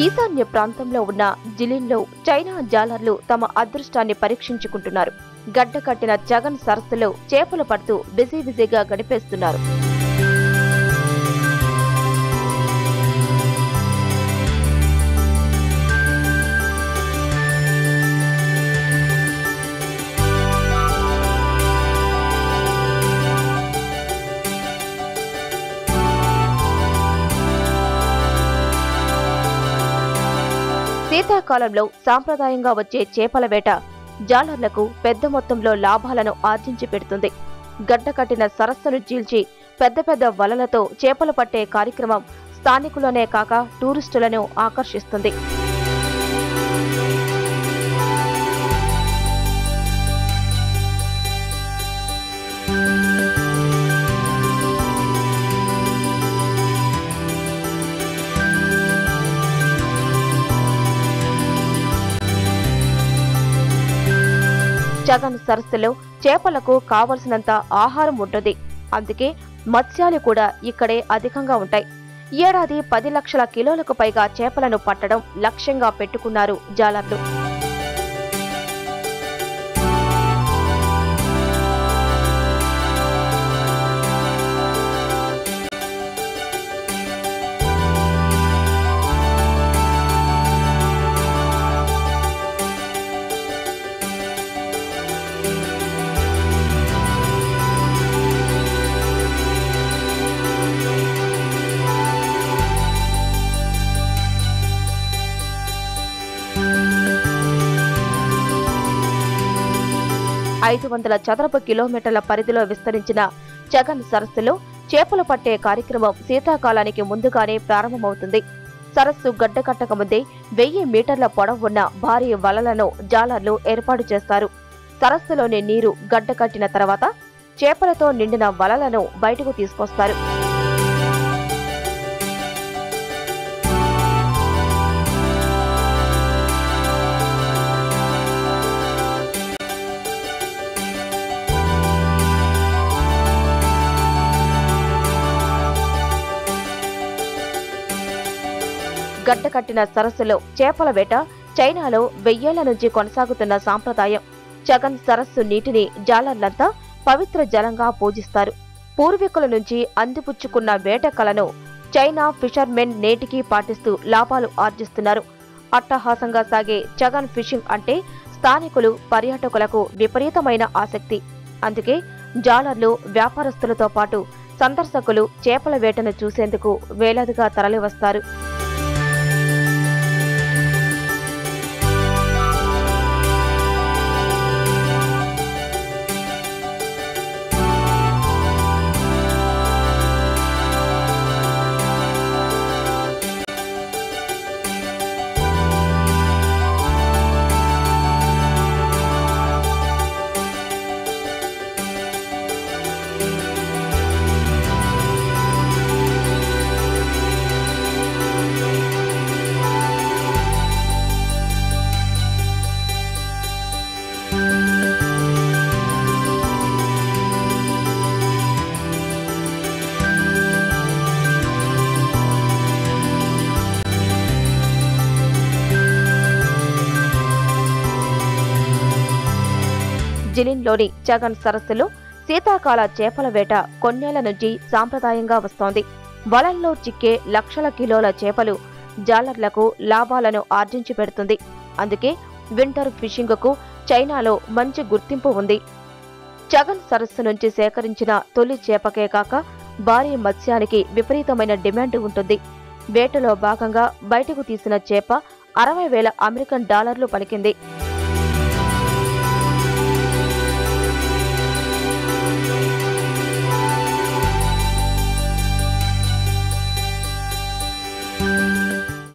ఈశాన్య ప్రాంతంలో ఉన్న జిలిన్లో చైనా జాలర్లు తమ అదృష్టాన్ని పరీక్షించుకుంటున్నారు. గడ్డ కట్టిన జగన్ సరస్సులో చేపలు పడుతూ బిజీగా గడిపేస్తున్నారు. శీతాకాలంలో సాంప్రదాయంగా వచ్చే చేపల వేట జాలర్లకు పెద్ద మొత్తంలో లాభాలను ఆర్జించి పెడుతుంది. గడ్డ కట్టిన సరస్సును చీల్చి పెద్ద వలలతో చేపలు పట్టే కార్యక్రమం స్థానికులనే కాక టూరిస్టులను ఆకర్షిస్తుంది. జగన్ సరస్సులో చేపలకు కావలసినంత ఆహారం ఉంటుంది. అందుకే మత్స్యాలు కూడా ఇక్కడే అధికంగా ఉంటాయి. ఏడాది 10 లక్షల కిలోలకు పైగా చేపలను పట్టడం లక్ష్యంగా పెట్టుకున్నారు జాలర్లు. ఐదు 500 చదరపు కిలోమీటర్ల పరిధిలో విస్తరించిన జగన్ సరస్సులో చేపలు పట్టే కార్యక్రమం శీతాకాలానికి ముందుగానే ప్రారంభమవుతుంది. సరస్సు గడ్డకట్టక ముందే 1000 మీటర్ల పొడవు ఉన్న భారీ వలలను జాలర్లు ఏర్పాటు చేస్తారు. సరస్సులోని నీరు గడ్డకట్టిన తర్వాత చేపలతో నిండిన వలలను బయటకు తీసుకొస్తారు. గడ్డకట్టిన సరస్సులో చేపల వేట చైనాలో 1000 ఏళ్ల నుంచి కొనసాగుతున్న సాంప్రదాయం. జగన్ సరస్సు నీటిని జాలర్లంతా పవిత్ర జలంగా పూజిస్తారు. పూర్వీకుల నుంచి అందిపుచ్చుకున్న వేట కళను చైనా ఫిషర్మెన్ నేటికీ పాటిస్తూ లాభాలు ఆర్జిస్తున్నారు. అట్టహాసంగా సాగే జగన్ ఫిషింగ్ అంటే స్థానికులు, పర్యాటకులకు విపరీతమైన ఆసక్తి. అందుకే జాలర్లు, వ్యాపారస్తులతో పాటు సందర్శకులు చేపల వేటను చూసేందుకు వేలాదిగా తరలివస్తారు. జిలిన్లోని జగన్ సరస్సులో శీతాకాల చేపల వేట కొన్నేళ్ల నుంచి సాంప్రదాయంగా వస్తోంది. వలల్లో చిక్కే లక్షల కిలోల చేపలు జాలర్లకు లాభాలను ఆర్జించి పెడుతుంది. అందుకే వింటర్ ఫిషింగ్కు చైనాలో మంచి గుర్తింపు ఉంది. జగన్ సరస్సు నుంచి సేకరించిన తొలి చేపకే కాక భారీ మత్స్యానికి విపరీతమైన డిమాండ్ ఉంటుంది. వేటలో భాగంగా బయటకు తీసిన చేప $60,000 అమెరికన్ డాలర్లు పలికింది.